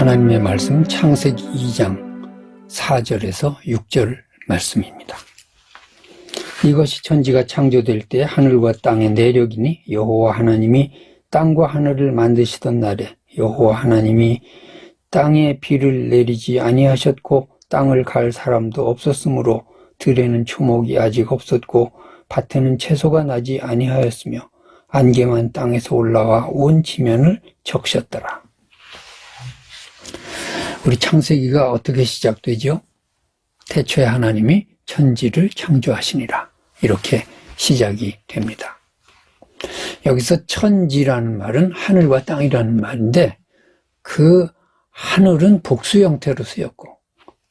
하나님의 말씀 창세기 2장 4절에서 6절 말씀입니다. 이것이 천지가 창조될 때 하늘과 땅의 내력이니 여호와 하나님이 땅과 하늘을 만드시던 날에 여호와 하나님이 땅에 비를 내리지 아니하셨고 땅을 갈 사람도 없었으므로 들에는 초목이 아직 없었고 밭에는 채소가 나지 아니하였으며 안개만 땅에서 올라와 온 지면을 적셨더라. 우리 창세기가 어떻게 시작되죠? 태초에 하나님이 천지를 창조하시니라, 이렇게 시작이 됩니다. 여기서 천지라는 말은 하늘과 땅이라는 말인데, 그 하늘은 복수 형태로 쓰였고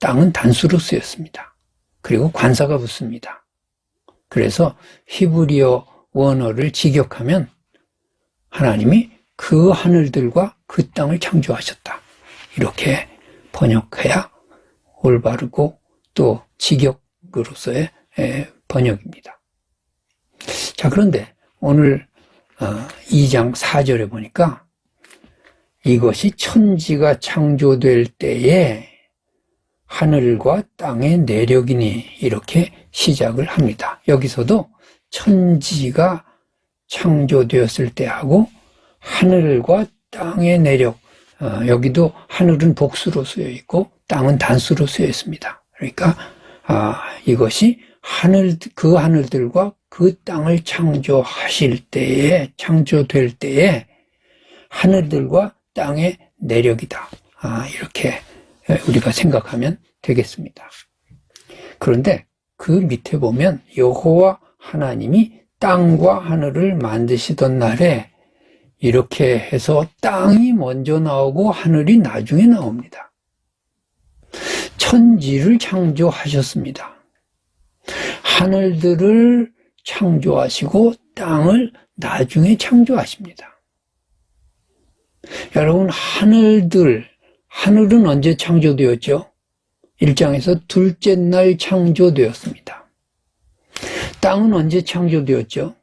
땅은 단수로 쓰였습니다. 그리고 관사가 붙습니다. 그래서 히브리어 원어를 직역하면 하나님이 그 하늘들과 그 땅을 창조하셨다, 이렇게 번역해야 올바르고 또 직역으로서의 번역입니다. 자, 그런데 오늘 2장 4절에 보니까 이것이 천지가 창조될 때에 하늘과 땅의 내력이니, 이렇게 시작을 합니다. 여기서도 천지가 창조되었을 때하고 하늘과 땅의 내력, 여기도 하늘은 복수로 쓰여 있고 땅은 단수로 쓰여 있습니다. 그러니까 이것이 그 하늘들과 그 땅을 창조될 때에 하늘들과 땅의 내력이다, 이렇게 우리가 생각하면 되겠습니다. 그런데 그 밑에 보면 여호와 하나님이 땅과 하늘을 만드시던 날에, 이렇게 해서 땅이 먼저 나오고 하늘이 나중에 나옵니다. 천지를 창조하셨습니다. 하늘들을 창조하시고 땅을 나중에 창조하십니다. 여러분, 하늘은 언제 창조되었죠? 1장에서 둘째 날 창조되었습니다. 땅은 언제 창조되었죠?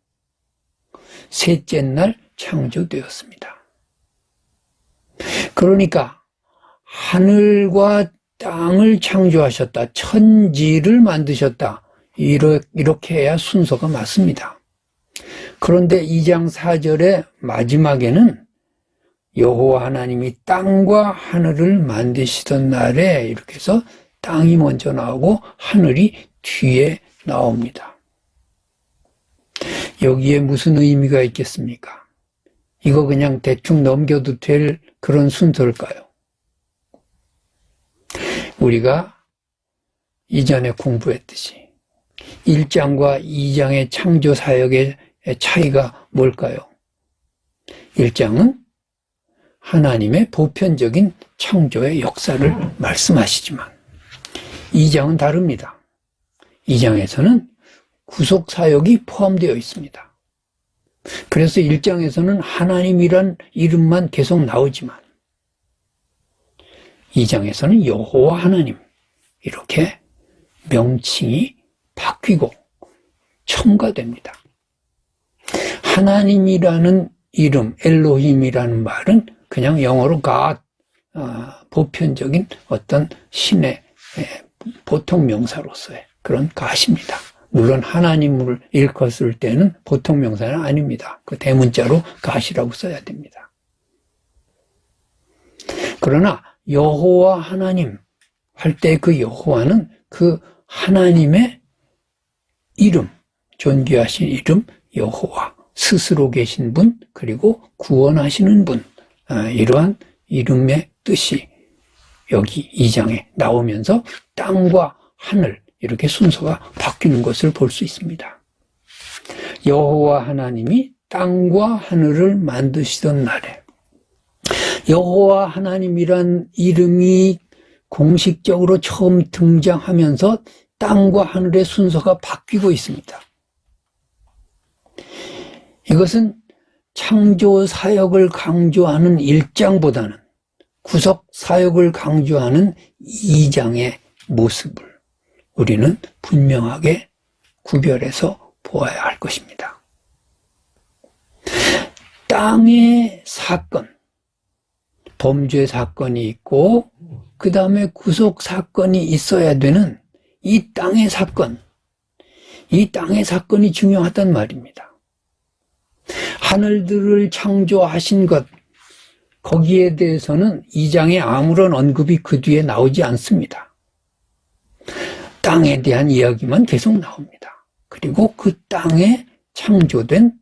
셋째 날 창조되었습니다. 그러니까 하늘과 땅을 창조하셨다, 천지를 만드셨다, 이렇게 해야 순서가 맞습니다. 그런데 2장 4절의 마지막에는 여호와 하나님이 땅과 하늘을 만드시던 날에, 이렇게 해서 땅이 먼저 나오고 하늘이 뒤에 나옵니다. 여기에 무슨 의미가 있겠습니까? 이거 그냥 대충 넘겨도 될 그런 순서일까요? 우리가 이전에 공부했듯이 1장과 2장의 창조 사역의 차이가 뭘까요? 1장은 하나님의 보편적인 창조의 역사를 말씀하시지만 2장은 다릅니다. 2장에서는 구속 사역이 포함되어 있습니다. 그래서 1장에서는 하나님이란 이름만 계속 나오지만 2장에서는 여호와 하나님, 이렇게 명칭이 바뀌고 첨가됩니다. 하나님이라는 이름, 엘로힘이라는 말은 그냥 영어로 God, 보편적인 어떤 신의 보통 명사로서의 그런 God입니다. 물론 하나님을 일컫을 때는 보통 명사는 아닙니다. 그 대문자로 God이라고 써야 됩니다. 그러나 여호와 하나님 할 때 그 여호와는 그 하나님의 이름, 존귀하신 이름 여호와, 스스로 계신 분, 그리고 구원하시는 분, 이러한 이름의 뜻이 여기 2장에 나오면서 땅과 하늘, 이렇게 순서가 바뀌는 것을 볼 수 있습니다. 여호와 하나님이 땅과 하늘을 만드시던 날에, 여호와 하나님이란 이름이 공식적으로 처음 등장하면서 땅과 하늘의 순서가 바뀌고 있습니다. 이것은 창조 사역을 강조하는 1장보다는 구속 사역을 강조하는 2장의 모습을 우리는 분명하게 구별해서 보아야 할 것입니다. 땅의 사건, 범죄 사건이 있고 그 다음에 구속 사건이 있어야 되는 이 땅의 사건, 이 땅의 사건이 중요하단 말입니다. 하늘들을 창조하신 것, 거기에 대해서는 2장에 아무런 언급이 그 뒤에 나오지 않습니다. 땅에 대한 이야기만 계속 나옵니다. 그리고 그 땅에 창조된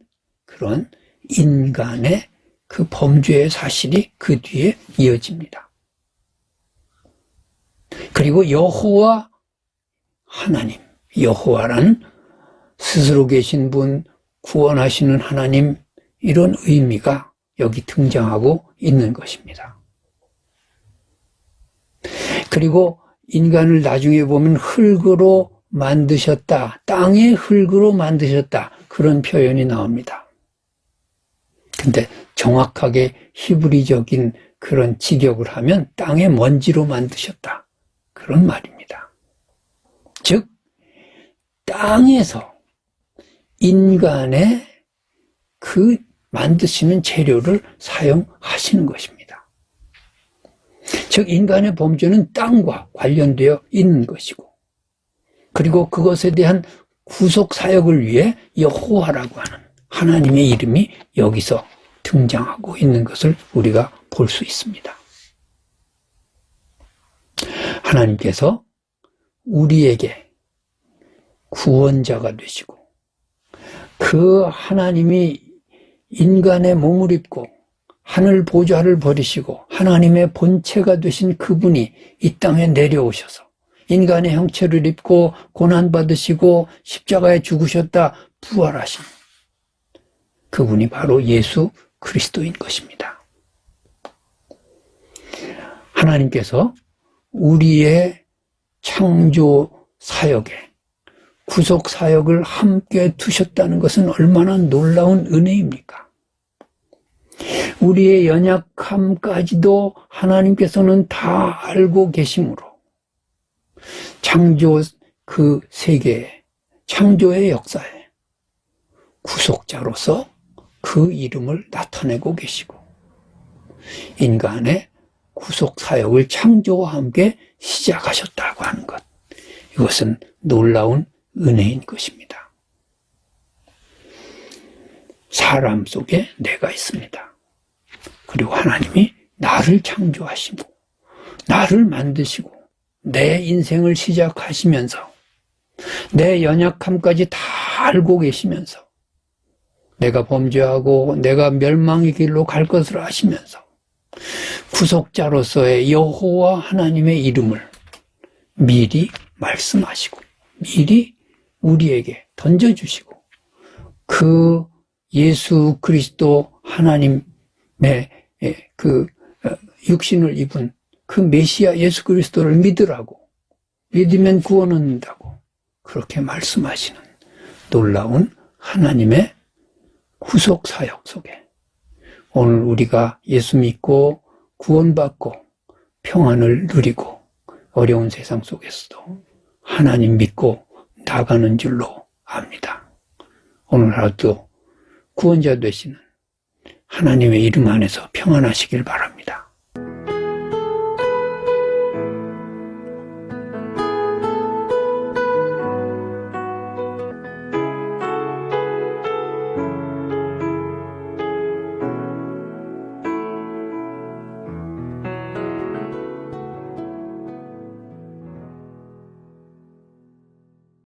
그런 인간의 그 범죄의 사실이 그 뒤에 이어집니다. 그리고 여호와 하나님, 여호와라는 스스로 계신 분, 구원하시는 하나님, 이런 의미가 여기 등장하고 있는 것입니다. 그리고 인간을 나중에 보면 흙으로 만드셨다, 땅의 흙으로 만드셨다, 그런 표현이 나옵니다. 근데 정확하게 히브리적인 그런 직역을 하면 땅의 먼지로 만드셨다, 그런 말입니다. 즉 땅에서 인간의 그 만드시는 재료를 사용하시는 것입니다. 즉 인간의 범죄는 땅과 관련되어 있는 것이고, 그리고 그것에 대한 구속 사역을 위해 여호와라고 하는 하나님의 이름이 여기서 등장하고 있는 것을 우리가 볼 수 있습니다. 하나님께서 우리에게 구원자가 되시고 그 하나님이 인간의 몸을 입고 하늘 보좌를 버리시고 하나님의 본체가 되신 그분이 이 땅에 내려오셔서 인간의 형체를 입고 고난받으시고 십자가에 죽으셨다 부활하신 그분이 바로 예수 그리스도인 것입니다. 하나님께서 우리의 창조 사역에 구속 사역을 함께 두셨다는 것은 얼마나 놀라운 은혜입니까? 우리의 연약함까지도 하나님께서는 다 알고 계심으로 창조 그 세계에, 창조의 역사에 구속자로서 그 이름을 나타내고 계시고 인간의 구속 사역을 창조와 함께 시작하셨다고 하는 것, 이것은 놀라운 은혜인 것입니다. 사람 속에 내가 있습니다. 그리고 하나님이 나를 창조하시고 나를 만드시고 내 인생을 시작하시면서 내 연약함까지 다 알고 계시면서 내가 범죄하고 내가 멸망의 길로 갈 것을 아시면서 구속자로서의 여호와 하나님의 이름을 미리 말씀하시고 미리 우리에게 던져주시고 그 예수 그리스도 하나님의 그 육신을 입은 그 메시아 예수 그리스도를 믿으라고, 믿으면 구원 얻는다고 그렇게 말씀하시는 놀라운 하나님의 구속 사역 속에 오늘 우리가 예수 믿고 구원받고 평안을 누리고 어려운 세상 속에서도 하나님 믿고 나가는 줄로 압니다. 오늘 하루도 구원자 되시는 하나님의 이름 안에서 평안하시길 바랍니다.